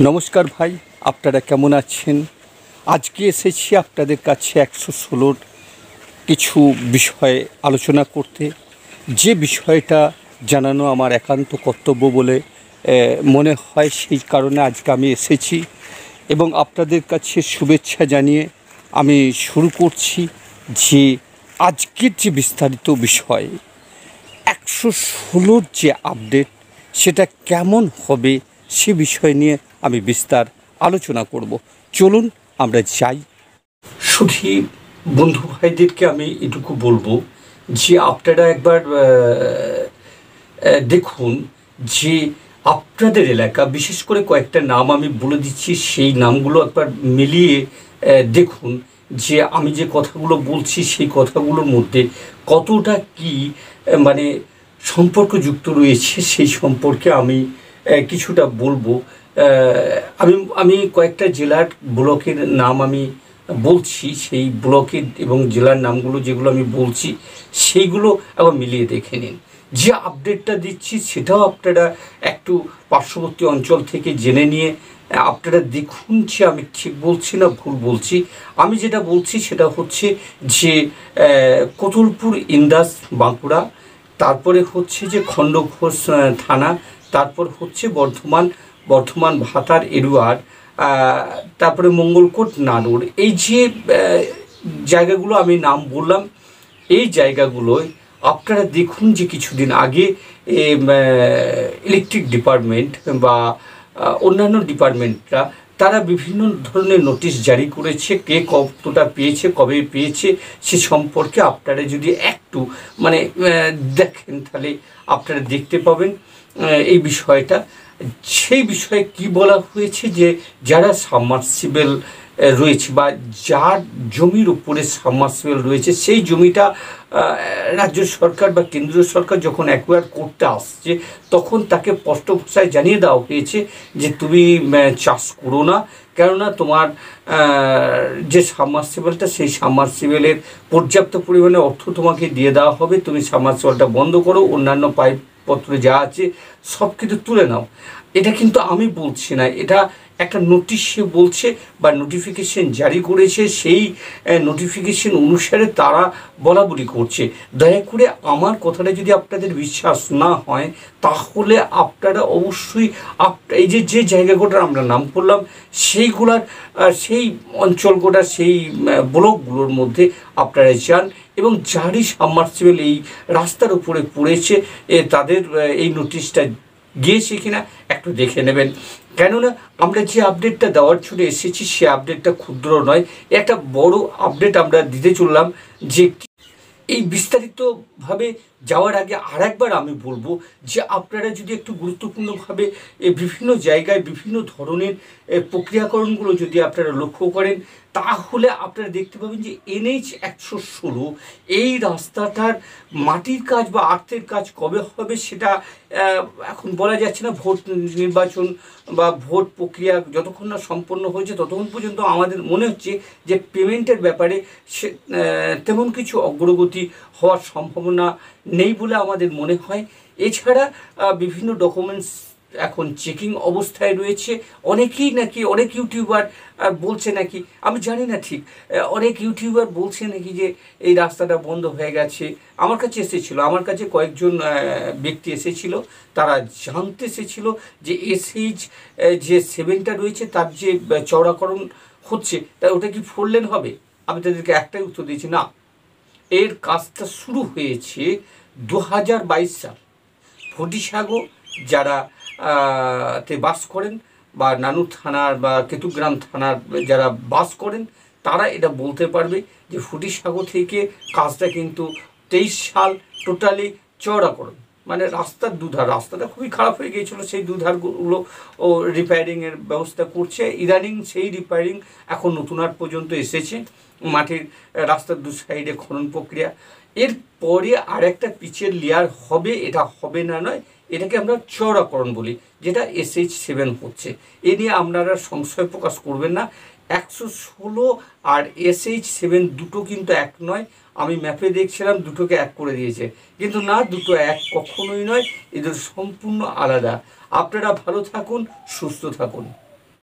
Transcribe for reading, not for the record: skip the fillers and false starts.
নমস্কার ভাই, আপনারা কেমন আছেন? আজকে এসেছি আপনাদের কাছে 116-র কিছু বিষয়ে আলোচনা করতে। যে বিষয়টা জানানো আমার একান্ত কর্তব্য বলে মনে হয়, সেই কারণে আজকে আমি এসেছি এবং আপনাদের কাছে শুভেচ্ছা জানিয়ে আমি শুরু করছি যে আজকের যে বিস্তারিত বিষয় 116-র যে আপডেট, সেটা কেমন হবে সে বিষয় নিয়ে আমি বিস্তার আলোচনা করব। চলুন আমরা যাই। শুধু বন্ধু ভাইদেরকে আমি এটুকু বলবো যে আপনারা একবার দেখুন যে আপনাদের এলাকা, বিশেষ করে কয়েকটা নাম আমি বলে দিচ্ছি, সেই নামগুলো একবার মিলিয়ে দেখুন যে আমি যে কথাগুলো বলছি সেই কথাগুলোর মধ্যে কতটা কি মানে সম্পর্কযুক্ত রয়েছে, সেই সম্পর্কে আমি কিছুটা বলবো। আমি আমি কয়েকটা জেলার ব্লকের নাম আমি বলছি, সেই ব্লকের এবং জেলার নামগুলো যেগুলো আমি বলছি সেইগুলো আবার মিলিয়ে দেখে নিন। যে আপডেটটা দিচ্ছি সেটাও আপনারা একটু পার্শ্ববর্তী অঞ্চল থেকে জেনে নিয়ে আপনারা দেখুন যে আমি ঠিক বলছি না ভুল বলছি। আমি যেটা বলছি সেটা হচ্ছে যে কোতুলপুর, ইন্দাস, বাঁকুড়া, তারপরে হচ্ছে যে খণ্ডঘোষ থানা, তারপর হচ্ছে বর্ধমান ভাতার এরুয়ার, তারপরে মঙ্গলকোট, নানুর। এই যে জায়গাগুলো আমি নাম বললাম, এই জায়গাগুলোয় আপনারা দেখুন যে কিছুদিন আগে ইলেকট্রিক ডিপার্টমেন্ট বা অন্যান্য ডিপার্টমেন্টরা তারা বিভিন্ন ধরনের নোটিশ জারি করেছে। কে কতটা পেয়েছে, কবে পেয়েছে, সে সম্পর্কে আপনারা যদি একটু দেখেন তাহলে আপনারা দেখতে পাবেন এই বিষয়টা। সেই বিষয়ে কি বলা হয়েছে যে যারা সাবমার্সিবল রয়েছে বা যার জমির উপরে সাবমার্সিবল রয়েছে, সেই জমিটা রাজ্য সরকার বা কেন্দ্রীয় সরকার যখন অ্যাকোয়ার করতে আসছে তখন তাকে স্পষ্ট ভাষায় জানিয়ে দেওয়া হয়েছে যে তুমি চাষ করো না, কেননা তোমার যে সাবমার্সিবলটা, সেই সাবমার্সিবলের পর্যাপ্ত পরিমাণে অর্থ তোমাকে দিয়ে দেওয়া হবে, তুমি সাবমার্সিবলটা বন্ধ করো, অন্যান্য পাইপপত্র যা আছে সব কিছু তুলে নাও। এটা কিন্তু আমি বলছি না, এটা একটা নোটিশে বলছে বা নোটিফিকেশন জারি করেছে, সেই নোটিফিকেশন অনুসারে তারা বলা বলি করছে। দয়া করে আমার কথাটা যদি আপনাদের বিশ্বাস না হয় তাহলে আপনারা অবশ্যই এই যে জায়গাগুলোর আমরা নাম করলাম সেইগুলার সেই অঞ্চলগুলোর সেই ব্লকগুলোর মধ্যে আপনারা যান এবং যারই সাবমার্সিবল এই রাস্তার উপরে পড়েছে তাদের এই নোটিশটা গিয়েছে কিনা একটু দেখে নেবেন। কেননা আমরা যে আপডেটটা দেওয়ার জন্য এসেছি সে আপডেটটা ক্ষুদ্র নয়, একটা বড় আপডেট আমরা দিতে চললাম। যে এই বিস্তারিতভাবে যাওয়ার আগে আর একবার আমি বলবো যে আপনারা যদি একটু গুরুত্বপূর্ণভাবে বিভিন্ন জায়গায় বিভিন্ন ধরনের প্রক্রিয়াকরণগুলো যদি আপনারা লক্ষ্য করেন তাহলে আপনারা দেখতে পাবেন যে NH 116 এই রাস্তাটার মাটির কাজ বা আর্থের কাজ কবে হবে সেটা এখন বলা যাচ্ছে না। ভোট নির্বাচন বা ভোট প্রক্রিয়া যতক্ষণ না সম্পন্ন হয়েছে ততক্ষণ পর্যন্ত আমাদের মনে হচ্ছে যে পেমেন্টের ব্যাপারে সে তেমন কিছু অগ্রগতি হওয়ার সম্ভাবনা নেই বলে আমাদের মনে হয়। এছাড়া বিভিন্ন ডকুমেন্টস এখন চেকিং অবস্থায় রয়েছে। অনেকেই নাকি, অনেক ইউটিউবার বলছে নাকি, আমি জানি না ঠিক, অনেক ইউটিউবার বলছে নাকি যে এই রাস্তাটা বন্ধ হয়ে গেছে। আমার কাছে এসেছিলো, আমার কাছে কয়েকজন ব্যক্তি এসেছিল, তারা জানতে এসেছিলো যে SH যে 7টা রয়েছে তার যে চওড়াকরণ হচ্ছে তা ওটা কি 4 লেন হবে। আমি তাদেরকে একটাই উত্তর দিয়েছি, না, এর কাজটা শুরু হয়েছে 2022 সাল। ফটিকসাগর যারা তে বাস করেন বা নানুর থানার বা কেতুগ্রাম থানার যারা বাস করেন তারা এটা বলতে পারবে যে ফটিকসাগর থেকে কাজটা কিন্তু 23 সাল টোটালি চওড়াকরণ, রাস্তার দুধার, রাস্তাটা খুবই খারাপ হয়ে গিয়েছিলো, সেই দুধারগুলো ও রিপেয়ারিংয়ের ব্যবস্থা করছে। ইদানিং সেই রিপেয়ারিং এখন নতুনহাট পর্যন্ত এসেছে, মাটির রাস্তার দু সাইডে খনন প্রক্রিয়া। এরপরে আর একটা পিচের লেয়ার হবে, এটা হবে না নয়, এটাকে আমরা চওড়াকরণ বলি, যেটা SH 7 হচ্ছে। এ নিয়ে আপনারা সংশয় প্রকাশ করবেন না। 116 আর SH 7 দুটো কিন্তু এক নয়। আমি ম্যাপে দেখছিলাম দুটোকে এক করে দিয়েছে, কিন্তু না, দুটো এক কখনোই নয়, এদের সম্পূর্ণ আলাদা। আপনারা ভালো থাকুন, সুস্থ থাকুন।